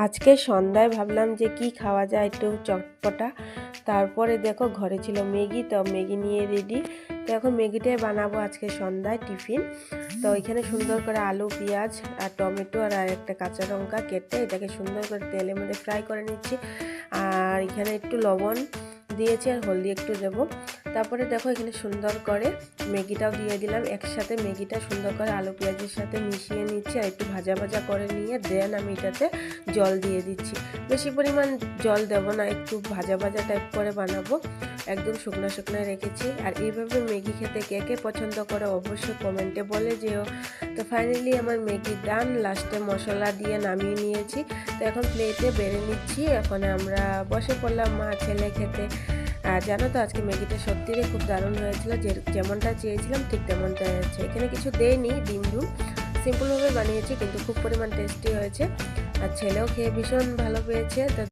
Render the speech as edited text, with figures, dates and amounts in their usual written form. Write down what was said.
আজকে সন্ধ্যায় ভাবলাম যে কি খাওয়া যায় একটু চটপটা। তারপরে দেখো ঘরে ছিল ম্যাগি, তো ম্যাগি নিয়ে রেডি। তো এখন ম্যাগিটাই বানাবো আজকে সন্ধ্যায় টিফিন। তো এখানে সুন্দর করে আলু, পেঁয়াজ আর টমেটো আর একটা কাঁচা লঙ্কা কেটে এটাকে সুন্দর করে তেলের মধ্যে ফ্রাই করে নিচ্ছি। আর এখানে একটু লবণ দিয়েছি আর হলদি একটু দেবো। তারপরে দেখো এখানে সুন্দর করে ম্যাগিটাও দিয়ে দিলাম। একসাথে ম্যাগিটা সুন্দর করে আলু পেঁয়াজের সাথে মিশিয়ে নিচ্ছি আর একটু ভাজা ভাজা করে নিয়ে দেন আমি এটাতে জল দিয়ে দিচ্ছি। বেশি পরিমাণ জল দেবো না, একটু ভাজা ভাজা টাইপ করে বানাবো, একদম শুকনো শুকনো রেখেছি। আর এইভাবে ম্যাগি খেতে কে কে পছন্দ করে অবশ্যই কমেন্টে বলে যেও। তো ফাইনালি আমার ম্যাগি ডান, লাস্টে মশলা দিয়ে নামিয়ে নিয়েছি। তো এখন প্লেটে বেড়ে নিচ্ছি। এখন আমরা বসে পড়লাম মা ছেলে খেতে। আর জানো তো আজকে ম্যাগিটা সত্যিই খুব দারুণ হয়েছিল, যেমনটা চেয়েছিলাম ঠিক তেমনটাই হয়েছে। এখানে কিছু দেয়নি, ডিম সিম্পলভাবে বানিয়েছি, কিন্তু খুব পরিমাণ টেস্টি হয়েছে। আর ছেলেও খেয়ে ভীষণ ভালো পেয়েছে। তো